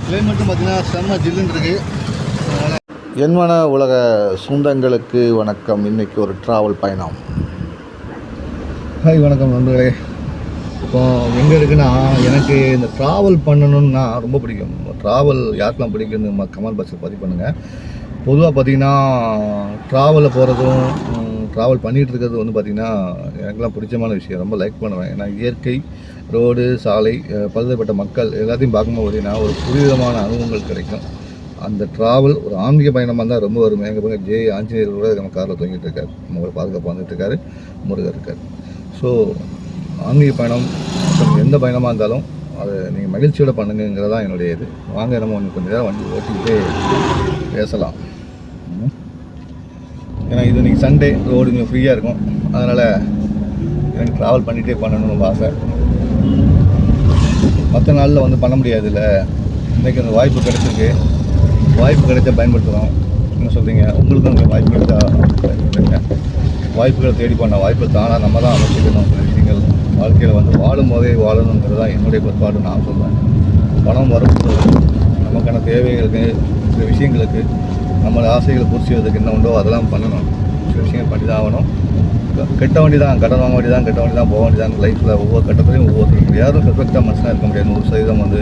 கிளைமேட்டும் பார்த்தீங்கன்னா செம்ம ஜில்லுன்னு இருக்குது. என்வன உலக சொந்தங்களுக்கு வணக்கம். இன்றைக்கி ஒரு ட்ராவல் பயணம். ஹாய், வணக்கம் நண்பர்களே. இப்போ எங்கே இருக்குன்னா, எனக்கு இந்த ட்ராவல் பண்ணணுன்னா ரொம்ப பிடிக்கும். ட்ராவல் யாருக்கெல்லாம் பிடிக்குன்னு கமெண்ட் பாக்ஸில் பதிவு பண்ணுங்கள். பொதுவாக பார்த்திங்கன்னா ட்ராவலில் போகிறதும் ட்ராவல் பண்ணிகிட்டு இருக்கிறது வந்து பார்த்திங்கன்னா எனக்குலாம் பிடிச்சமான விஷயம். ரொம்ப லைக் பண்ணுவேன். ஏன்னா இயற்கை, ரோடு, சாலை, பல்வேறுபட்ட மக்கள் எல்லாத்தையும் பார்க்கும்போது பார்த்திங்கன்னா ஒரு புதுவிதமான அனுபவங்கள் கிடைக்கும். அந்த ட்ராவல் ஒரு ஆன்மீக பயணமாக இருந்தால் ரொம்ப வருமே. எங்கள் பக்கம் ஜே ஆஞ்சநேயர் கூட நம்ம காரில் தூங்கிட்டு இருக்காரு. நம்ம பாதுகாப்பாக வந்துட்டு இருக்காரு. முருகர் இருக்கார். ஸோ ஆன்மீக பயணம் எந்த பயணமாக இருந்தாலும் அதை நீங்கள் மகிழ்ச்சியோடு பண்ணுங்கிறதான் என்னுடைய இது. வாங்க நம்ம கொஞ்சம் நேரம் வண்டி ஓட்டிக்கிட்டே பேசலாம். ஏன்னா இது இன்றைக்கி சண்டே, ரோடு கொஞ்சம் ஃப்ரீயாக இருக்கும். அதனால் எனக்கு ட்ராவல் பண்ணிகிட்டே பண்ணணும்னு ரொம்ப ஆசை. மற்ற நாளில் வந்து பண்ண முடியாது. இல்லை, இன்றைக்கி அந்த வாய்ப்பு கிடைச்சிருக்கு. வாய்ப்பு கிடைச்சா பயன்படுத்துகிறோம். என்ன சொல்கிறீங்க? உங்களுக்கும் அந்த வாய்ப்பு கிடைச்சா பயன்படுத்துங்க. வாய்ப்புகளை தேடி பண்ண வாய்ப்பு தானாக நம்ம தான் அமைச்சிக்கணும். சில விஷயங்கள் வாழ்க்கையில் வந்து வாழும் போதே வாழணுங்கிறது தான் என்னுடைய கோட்பாடு. நான் சொல்வேன், பணம் வரும்போது நமக்கான தேவைகளுக்கு, சில விஷயங்களுக்கு, நம்மளோட ஆசைகளை பூர்த்தி செய்வதற்கு என்ன உண்டோ அதெல்லாம் பண்ணணும். சில விஷயங்கள் பண்ணி தான் ஆகணும். கெட்ட வண்டி தான், கடன் வாங்க வேண்டி தான், கெட்ட வண்டி தான், போக வேண்டி தான். லைஃப்பில் ஒவ்வொரு கட்டத்துலையும் ஒவ்வொருத்தருக்கும் யாரும் பெர்ஃபெக்டாக மனுஷனாக இருக்க முடியாது. 100% வந்து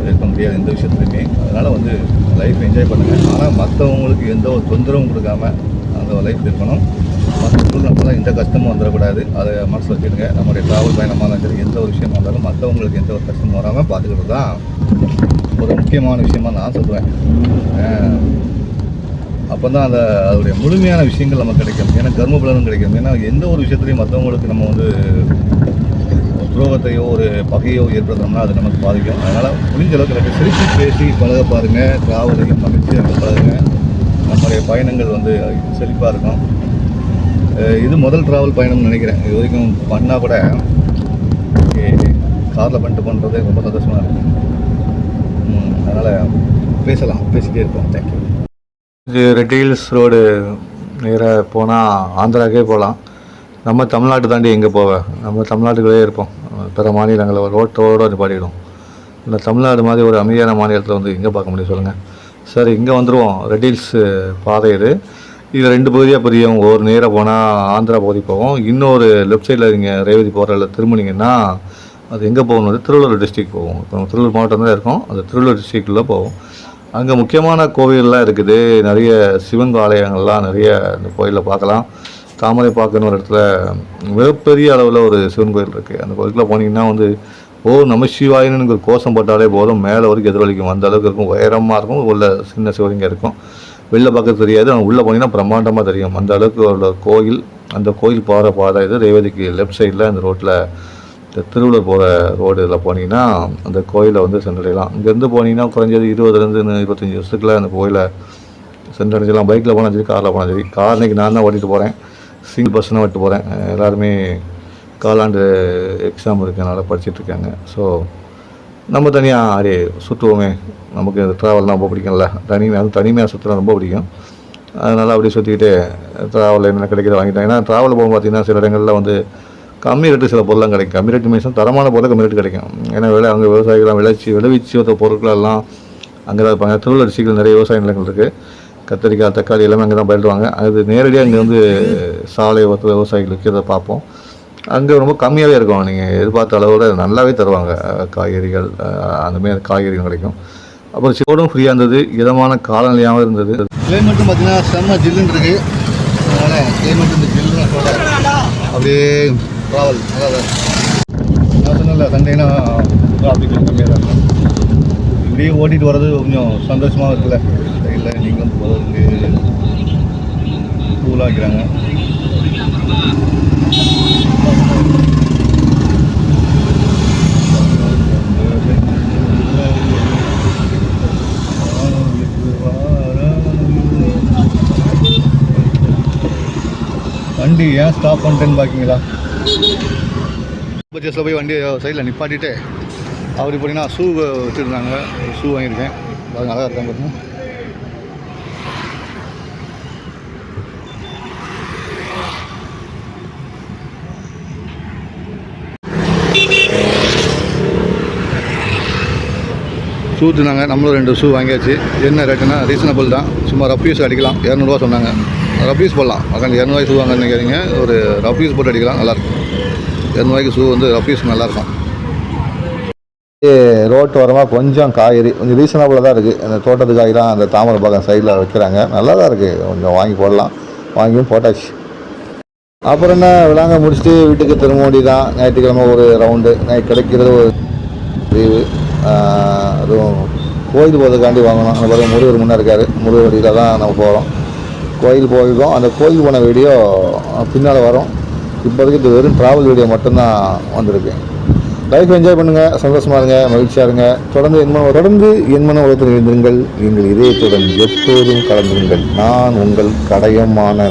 இருக்க முடியாது எந்த விஷயத்துலையுமே. அதனால் வந்து லைஃப் என்ஜாய் பண்ணுங்கள். ஆனால் மற்றவங்களுக்கு எந்த ஒரு தொந்தரவும் கொடுக்காம அந்த லைஃப் இருக்கணும். மற்றவங்களுக்கு நம்மளால் எந்த கஷ்டமும் வந்துடக்கூடாது. அதை மனசு வச்சுடுங்க. நம்மளுடைய ட்ராவல் பயணமாக இருந்தாலும் சரி, எந்த ஒரு விஷயமா இருந்தாலும் மற்றவங்களுக்கு எந்த ஒரு கஷ்டமும் வராமல் பார்த்துக்கிறது தான் ஒரு முக்கியமான விஷயமாக நான் சொல்லுவேன். அப்போ தான் அதோடைய முழுமையான விஷயங்கள் நமக்கு கிடைக்கும். ஏன்னா கர்மபலனும் கிடைக்கும். ஏன்னா எந்த ஒரு விஷயத்துலையும் மற்றவங்களுக்கு நம்ம வந்து துரோகத்தையோ ஒரு பகையோ ஏற்படுத்தணும்னா அது நமக்கு பாதிக்கும். அதனால் முடிஞ்ச அளவுக்கு எனக்கு சிரித்து பேசி பழக பாருங்கள். ட்ராவலையும் மகிழ்ச்சியாக பழகுங்க. நம்மளுடைய பயணங்கள் வந்து செழிப்பாக இருக்கும். இது முதல் ட்ராவல் பயணம்னு நினைக்கிறேன். இது வரைக்கும் பண்ணால் கூட காரில் பண்ணிட்டு பண்ணுறது ரொம்ப சந்தோஷமாக இருக்குது. அதனால் பேசிகிட்டே இருப்போம். தேங்க்யூ. இது ரெட் ஹில்ஸ் ரோடு நேராக போனால் ஆந்திராக்கே போகலாம். நம்ம தமிழ்நாட்டு தாண்டி எங்கே போவேன்? நம்ம தமிழ்நாட்டுக்குள்ளே இருப்போம். பிற மாநிலங்களில் ரோட்டோடு நிப்பாட்டிடும். இந்த தமிழ்நாடு மாதிரி ஒரு அமைதியான மாநிலத்தில் வந்து எங்கே பார்க்க முடியும் சொல்லுங்கள்? சரி, இங்கே வந்துடுவோம். ரெட் ஹில்ஸ் பாதை இது 2 பகுதியாக பிரியும். ஒரு நேராக போனால் ஆந்திரா பகுதி போவோம். இன்னொரு லெஃப்ட் சைடில் நீங்கள் ரேவதி போகிற திரும்பினீங்கன்னா அது எங்கே போகணும்? வந்து திருவள்ளூர் டிஸ்ட்ரிக் போவோம். இப்போ நம்ம திருவள்ளூர் மாவட்டம் தான் இருக்கோம். அது திருவள்ளூர் டிஸ்ட்ரிக்டில் போவோம். அங்கே முக்கியமான கோவிலெலாம் இருக்குது. நிறைய சிவன் ஆலயங்கள்லாம் நிறைய இந்த கோயிலில் பார்க்கலாம். தாமரைப்பாக்கன்னு ஒரு இடத்துல மிகப்பெரிய அளவில் ஒரு சிவன் கோயில் இருக்குது. அந்த கோயிலுக்குள்ளே போனீங்கன்னா வந்து நம சிவாயின்னு ஒரு கோஷம் போட்டாலே போதும், மேலே வரைக்கும் எதிரொலிக்கும். அந்த அளவுக்கு இருக்கும். உயரமாக இருக்கும். உள்ள சின்ன சிவலிங்கம் இருக்கும். வெளில பார்க்க தெரியாது, ஆனால் உள்ளே போனீங்கன்னா பிரம்மாண்டமாக தெரியும். அந்த அளவுக்கு உள்ள கோயில். அந்த கோயில் போகிற பாதை இது. ரேவதிக்கு லெஃப்ட் சைடில் அந்த ரோட்டில் இந்த திருவள்ளூர் போகிற ரோடு இதில் போனீங்கன்னா அந்த கோயிலை வந்து சென்றடையலாம். இங்கேருந்து போனீங்கன்னா குறைஞ்சது 20 25 வருஷத்துக்குள்ள அந்த கோயிலை சென்றடைஞ்சலாம். பைக்கில் போனால் சரி, காரில் போனால் சரி. கார் இன்றைக்கி நான் தான் ஓட்டிகிட்டு போகிறேன். சிங்கிள் பர்சனாக விட்டு போகிறேன். எல்லாருமே காலாண்டு எக்ஸாம் இருக்கனால படிச்சுட்ருக்காங்க. ஸோ நம்ம தனியாக அப்படியே சுற்றுவோமே. நமக்கு ட்ராவல்னால் ரொம்ப பிடிக்கும்ல. தனிமையாக சுற்றுலாம் ரொம்ப பிடிக்கும். அதனால் அப்படியே சுற்றிக்கிட்டு ட்ராவலில் என்ன கிடைக்கிற வாங்கிட்டேன். ஏன்னா ட்ராவலில் போகும் பார்த்திங்கன்னா சில இடங்களில் வந்து கம்மி ரேட்டு சில பொருள்லாம் கிடைக்கும். கம்மி ரேட்டு மீன்ஸ் தரமான பொருள் கம்மி ரேட்டு கிடைக்கும். ஏன்னா அங்கே விவசாயிகள்லாம் விளைவிச்சு வந்த பொருட்களெல்லாம் அங்கே தான் இருப்பாங்க. திருவள்ளூர் டிஸ்ட்ரிக்டில் நிறைய விவசாய நிலங்கள் இருக்குது. கத்திரிக்காய், தக்காளி எல்லாமே அங்கே தான் பயிரிடுவாங்க. அது நேரடியாக இங்கே வந்து சாலை ஓரத்தில் விவசாயிகள் விற்கிறத பார்ப்போம். அங்கே ரொம்ப கம்மியாகவே இருக்கும். நீங்கள் எதிர்பார்த்த அளவோட நல்லாவே தருவாங்க. காய்கறிகள், அந்தமாரி காய்கறிகள் கிடைக்கும். அப்புறம் சோடும் ஃப்ரீயாக இருந்தது. இதமான காலநிலையாகவும் இருந்தது. கிளைமேட்டும் பார்த்தீங்கன்னா செம்ம ஜில்லுன்னு இருக்குது. அதனால் கிளைமேட் இந்த ஜில்லுன்னு அப்படியே ட்ராவல் நல்லா நான் சொன்னல சண்டேனா டிராஃபிக் கம்மியாக தான் இருக்கும். இப்படியே ஓட்டிகிட்டு வர்றது கொஞ்சம் சந்தோஷமாக இருக்குல்ல. இல்லை நீங்களும் போகிறதுக்கு கூலாக வைக்கிறாங்க. வண்டி ஏன் ஸ்டாப் பண்ணிட்டேன்னு பார்க்கிங்களா? பர்ச்சேஸில் போய் வண்டியை சைடில் நிப்பாட்டிட்டு அப்படி போனீங்கன்னா ஷூ வச்சுருந்தாங்க. ஷூ வாங்கியிருக்கேன். அது நல்லா இருக்காங்க பார்த்தீங்கன்னா. ஷூ தின்னாங்க, நம்மளும் 2 ஷூ வாங்கியாச்சு. என்ன ரேட்டுன்னா ரீசனபிள் தான், சும்மா ரஃப் யூஸ் அடிக்கலாம். 200 சொன்னாங்க, ரஃப் யூஸ் போடலாம். உட்காந்து 200 ஷூ வாங்கன்னு கேட்குறீங்க, ஒரு ரஃப் யூஸ் போட்டு அடிக்கலாம், நல்லாயிருக்கும். 200 ஷூ வந்து ரஃப் யூஸ் நல்லாயிருக்கும். ரோட்டு ஓரமாக கொஞ்சம் காய்கறி கொஞ்சம் ரீசனபிளாக தான் இருக்குது. அந்த தோட்டத்து காய்கறிலாம் அந்த தாமரை பாக்கம் சைடில் வைக்கிறாங்க, நல்லா தான் இருக்குது. கொஞ்சம் வாங்கி போடலாம், வாங்கியும் போட்டாச்சு. அப்புறம் என்ன, விளாங்க முடிச்சுட்டு வீட்டுக்கு திரும்ப வேண்டியதான். ஞாயிற்றுக்கிழமை ஒரு ரவுண்டு, நைட் கிடைக்கிறது ஒரு லீவு. அதுவும் கோயில் போகிறதுக்காண்டி வாங்கணும். அந்த பிறகு முருகர் முன்னே இருக்கார், முருகர் வழியில் தான் நம்ம போகிறோம். கோயில் போயிருக்கோம், அந்த கோயில் போன வீடியோ பின்னால் வரும். இப்போதைக்கு இது வெறும் ட்ராவல் வீடியோ மட்டும்தான் வந்திருக்கு. லைஃப் என்ஜாய் பண்ணுங்கள், சந்தோஷமாக இருங்க, மகிழ்ச்சியாக இருங்க. தொடர்ந்து என் மன உலகத்தில் இருந்திருங்கள். எங்கள் இதயத்துடன் எப்போதும் கலந்துருங்கள். நான் உங்கள் கடையமான